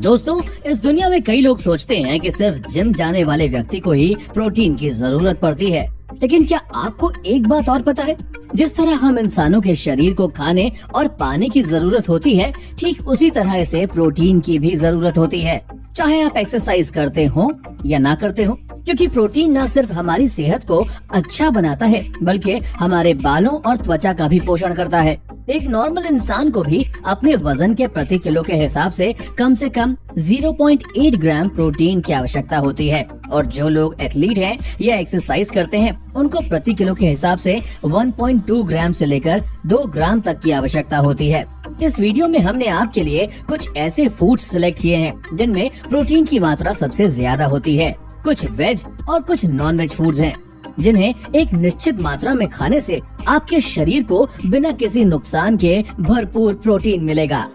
दोस्तों, इस दुनिया में कई लोग सोचते हैं कि सिर्फ जिम जाने वाले व्यक्ति को ही प्रोटीन की जरूरत पड़ती है, लेकिन क्या आपको एक बात और पता है? जिस तरह हम इंसानों के शरीर को खाने और पानी की जरूरत होती है, ठीक उसी तरह इसे प्रोटीन की भी जरूरत होती है, चाहे आप एक्सरसाइज करते हो या ना करते हो, क्योंकि प्रोटीन न सिर्फ हमारी सेहत को अच्छा बनाता है बल्कि हमारे बालों और त्वचा का भी पोषण करता है। एक नॉर्मल इंसान को भी अपने वजन के प्रति किलो के हिसाब से कम 0.8 ग्राम प्रोटीन की आवश्यकता होती है, और जो लोग एथलीट हैं या एक्सरसाइज करते हैं उनको प्रति किलो के हिसाब से 1.2 ग्राम से लेकर 2 ग्राम तक की आवश्यकता होती है। इस वीडियो में हमने आपके लिए कुछ ऐसे फूड्स सिलेक्ट किए हैं जिनमें प्रोटीन की मात्रा सबसे ज्यादा होती है। कुछ वेज और कुछ नॉन वेज फूड्स हैं जिन्हें एक निश्चित मात्रा में खाने से आपके शरीर को बिना किसी नुकसान के भरपूर प्रोटीन मिलेगा।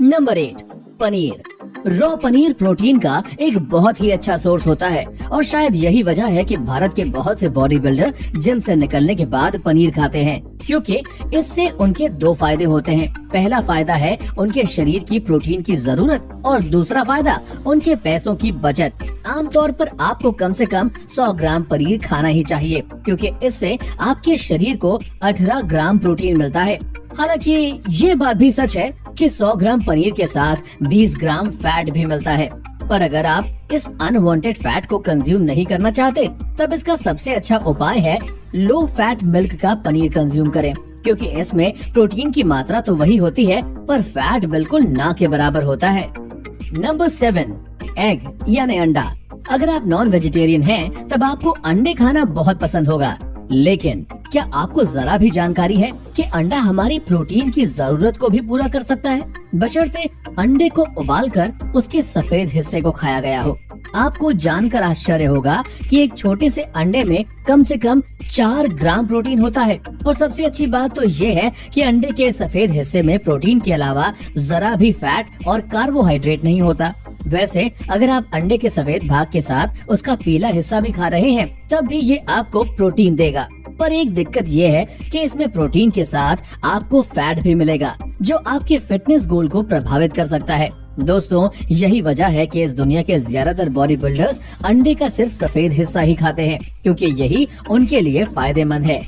Number 8, paneer. Raw paneer protein का एक बहुत ही अच्छा सोर्स होता है, और शायद यही वजह है कि भारत के बहुत से बॉडी बिल्डर जिम से निकलने के बाद पनीर खाते हैं, क्योंकि इससे उनके 2 फायदे होते हैं। पहला फायदा है उनके शरीर की प्रोटीन की जरूरत, और दूसरा फायदा उनके पैसों की बचत। आमतौर पर आपको कम से कम 100 ग्राम पनीर खाना ही चाहिए, क्योंकि इससे आपके शरीर को 18 ग्राम प्रोटीन मिलता है। हालांकि ये बात भी सच है कि 100 ग्राम पनीर के साथ 20 ग्राम फैट भी मिलता है, पर अगर आप इस अनवांटेड फैट को कंज्यूम नहीं करना चाहते, तब इसका सबसे अच्छा उपाय है लो फैट मिल्क का पनीर कंज्यूम करें, क्योंकि इसमें प्रोटीन की मात्रा तो वही होती है पर फैट बिल्कुल ना के बराबर होता है। नंबर 7, एग यानी अंडा। अगर आप नॉन वेजिटेरियन हैं, तब आपको अंडे खाना बहुत पसंद होगा, लेकिन क्या आपको जरा भी जानकारी है कि अंडा हमारी प्रोटीन की जरूरत को भी पूरा कर सकता है, बशर्ते अंडे को उबालकर उसके सफेद हिस्से को खाया गया हो। आपको जानकर आश्चर्य होगा कि एक छोटे से अंडे में कम से कम 4 ग्राम प्रोटीन होता है, और सबसे अच्छी बात तो ये है कि अंडे के सफेद हिस्से में प्रोटीन के अलावा जरा भी फैट और कार्बोहाइड्रेट नहीं होता। वैसे अगर आप अंडे के सफेद भाग के साथ उसका पीला हिस्सा भी खा रहे हैं, तब भी ये आपको प्रोटीन देगा। पर एक दिक्कत ये है कि इसमें प्रोटीन के साथ आपको फैट भी मिलेगा, जो आपके फिटनेस गोल को प्रभावित कर सकता है। दोस्तों, यही वजह है कि इस दुनिया के ज्यादातर बॉडी बिल्डर्स अंडे का सिर्फ सफेद हिस्सा ही खाते हैं, क्योंकि यही उनके लिए फायदेमंद है।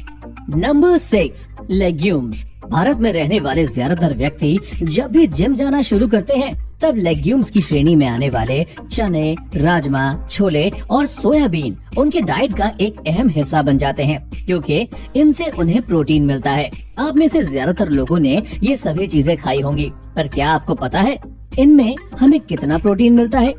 Number 6, legumes. भारत में रहने वाले ज्यादातर व्यक्ति जब भी जिम जाना शुरू करते हैं, तब लेग्यूम्स की श्रेणी में आने वाले चने, राजमा, छोले और सोयाबीन उनके डाइट का एक अहम हिस्सा बन जाते हैं, क्योंकि इनसे उन्हें प्रोटीन मिलता है। आप में से ज्यादातर लोगों ने ये सभी चीजें खाई होंगी, पर क्या आपको पता है इनमें हमें कितना प्रोटीन मिलता है?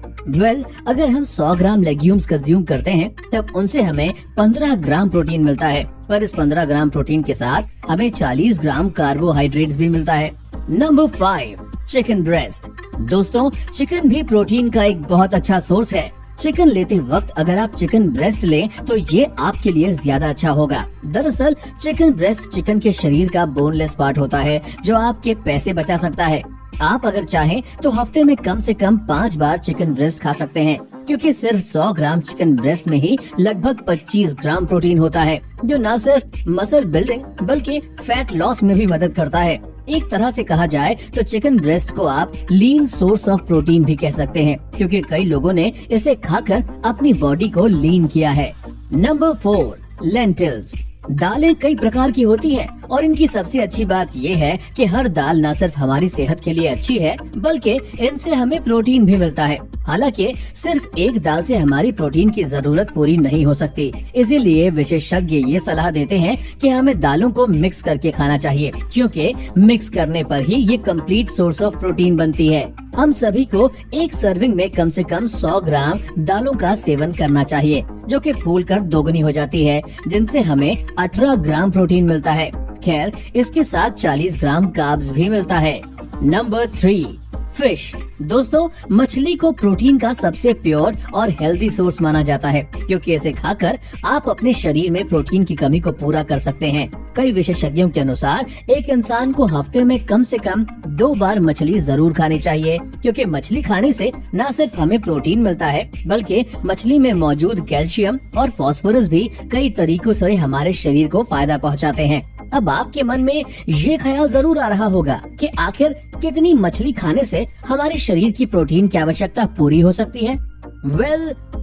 अगर हम 100 ग्राम लेग्यूम्स कंज्यूम करते हैं, तब उनसे हमें 15 ग्राम प्रोटीन मिलता है, पर इस 15 ग्राम प्रोटीन के साथ हमें 40 ग्राम कार्बोहाइड्रेट्स भी मिलता है। Number 5, chicken breast. दोस्तों, चिकन भी प्रोटीन का एक बहुत अच्छा सोर्स है। चिकन लेते वक्त अगर आप चिकन ब्रेस्ट लें तो ये आपके लिए ज्यादा अच्छा होगा। दरअसल चिकन ब्रेस्ट चिकन के शरीर का बोनलेस पार्ट होता है, जो आपके पैसे बचा सकता है। आप अगर चाहें तो हफ्ते में कम से कम 5 बार चिकन ब्रेस्ट खा सकते हैं, क्योंकि सिर्फ 100 ग्राम चिकन ब्रेस्ट में ही लगभग 25 ग्राम प्रोटीन होता है, जो न सिर्फ मसल बिल्डिंग बल्कि फैट लॉस में भी मदद करता है। एक तरह से कहा जाए तो चिकन ब्रेस्ट को आप लीन सोर्स ऑफ प्रोटीन भी कह सकते हैं, क्योंकि कई लोगों ने इसे खाकर अपनी बॉडी को लीन किया है। Number 4, lentils. दालें कई प्रकार की होती हैं, और इनकी सबसे अच्छी बात ये है कि हर दाल न सिर्फ हमारी सेहत के लिए अच्छी है, बल्कि इनसे हमें प्रोटीन भी मिलता है। हालांकि सिर्फ एक दाल से हमारी प्रोटीन की जरूरत पूरी नहीं हो सकती, इसीलिए विशेषज्ञ ये सलाह देते हैं कि हमें दालों को मिक्स करके खाना चाहिए, क्योंकि मिक्स करने पर ही ये कंप्लीट सोर्स ऑफ प्रोटीन बनती है। हम सभी को एक सर्विंग में कम से कम 100 ग्राम दालों का सेवन करना चाहिए, जो कि फूलकर दोगुनी हो जाती है, जिनसे हमें 18 ग्राम प्रोटीन मिलता है। खैर, इसके साथ 40 ग्राम कार्ब्स भी मिलता है। Number 3, fish. दोस्तों, मछली को प्रोटीन का सबसे प्योर और हेल्दी सोर्स माना जाता है, क्योंकि इसे खाकर आप अपने शरीर में प्रोटीन की कमी को पूरा कर सकते हैं। कई विशेषज्ञों के अनुसार एक इंसान को हफ्ते में कम से कम 2 बार मछली जरूर खानी चाहिए, क्योंकि मछली खाने से न सिर्फ हमें प्रोटीन मिलता है, बल्कि मछली में मौजूद कैल्शियम और फास्फोरस भी कई तरीकों से हमारे शरीर को फायदा पहुंचाते हैं। अब आपके मन में ये ख्याल जरूर आ रहा होगा कि आखिर कितनी मछली खाने से हमारे शरीर की प्रोटीन की आवश्यकता पूरी हो सकती है।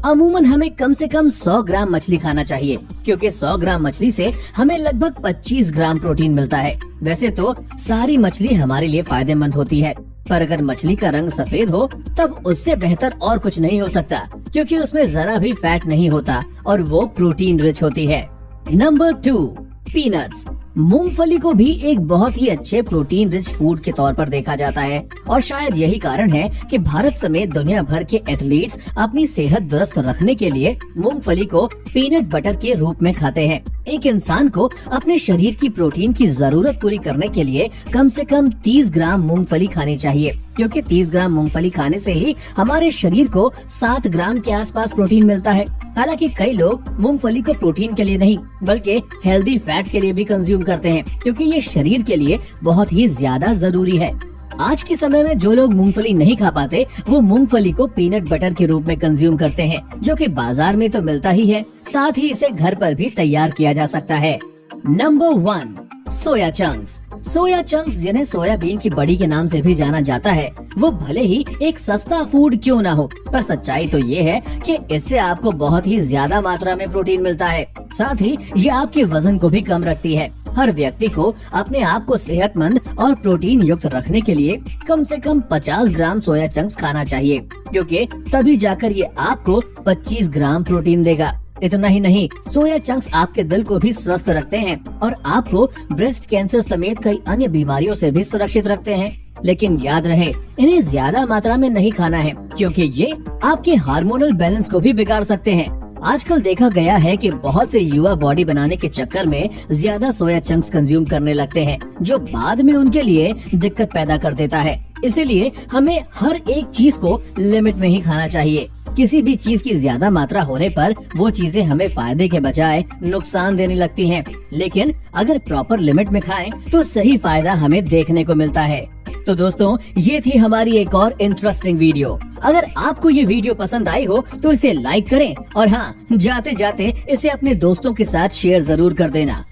अमूमन हमें कम से कम 100 ग्राम मछली खाना चाहिए, क्योंकि 100 ग्राम मछली से हमें लगभग 25 ग्राम प्रोटीन मिलता है। वैसे तो सारी मछली हमारे लिए फायदेमंद होती है, पर अगर मछली का रंग सफेद हो तब उससे बेहतर और कुछ नहीं हो सकता, क्योंकि उसमें जरा भी फैट नहीं होता और वो प्रोटीन रिच होती है। Number 2, peanuts. मूंगफली को भी एक बहुत ही अच्छे प्रोटीन रिच फूड के तौर पर देखा जाता है और शायद यही कारण है कि भारत समेत दुनिया भर के एथलीट्स अपनी सेहत दुरुस्त रखने के लिए मूंगफली को पीनट बटर के रूप में खाते हैं। एक इंसान को अपने शरीर की प्रोटीन की जरूरत पूरी करने के लिए कम से कम 30 ग्राम मूंगफली खानी चाहिए, क्योंकि 30 ग्राम मूंगफली खाने से ही हमारे शरीर को 7 ग्राम के आसपास प्रोटीन मिलता है। हालांकि कई लोग मूंगफली को प्रोटीन के लिए नहीं बल्कि हेल्दी फैट के लिए भी कंज्यूम करते हैं, क्योंकि ये शरीर के लिए बहुत ही ज्यादा जरूरी है। आज के समय में जो लोग मूंगफली नहीं खा पाते वो मूंगफली को पीनट बटर के रूप में कंज्यूम करते हैं, जो कि बाजार में तो मिलता ही है, साथ ही इसे घर पर भी तैयार किया जा सकता है। Number 1, soya chunks. Soya chunks, जिन्हें सोयाबीन की बड़ी के नाम से भी जाना जाता है, वो भले ही एक सस्ता फूड क्यों ना हो, पर सच्चाई तो ये है कि इससे आपको बहुत ही ज्यादा मात्रा में प्रोटीन मिलता है। साथ ही ये आपके वजन को भी कम रखती है। हर व्यक्ति को अपने आप को सेहतमंद और प्रोटीन युक्त रखने के लिए कम से कम 50 ग्राम सोया चंक्स खाना चाहिए, क्योंकि तभी जाकर ये आपको 25 ग्राम प्रोटीन देगा। इतना ही नहीं, सोया चंक्स आपके दिल को भी स्वस्थ रखते हैं और आपको ब्रेस्ट कैंसर समेत कई अन्य बीमारियों से भी सुरक्षित रखते हैं। लेकिन याद रहे, इन्हें ज्यादा मात्रा में नहीं खाना है, क्योंकि ये आपके हार्मोनल बैलेंस को भी बिगाड़ सकते हैं। आजकल देखा गया है कि बहुत से युवा बॉडी बनाने के चक्कर में ज्यादा सोया चंक्स कंज्यूम करने लगते हैं, जो बाद में उनके लिए दिक्कत पैदा कर देता है। इसीलिए हमें हर एक चीज को लिमिट में ही खाना चाहिए। किसी भी चीज की ज्यादा मात्रा होने पर वो चीजें हमें फायदे के बजाय नुकसान देने लगती हैं, लेकिन अगर प्रॉपर लिमिट में खाएं तो सही फायदा हमें देखने को मिलता है। तो दोस्तों, ये थी हमारी एक और इंटरेस्टिंग वीडियो। अगर आपको ये वीडियो पसंद आई हो तो इसे लाइक करें और हाँ, जाते जाते इसे अपने दोस्तों के साथ शेयर जरूर कर देना।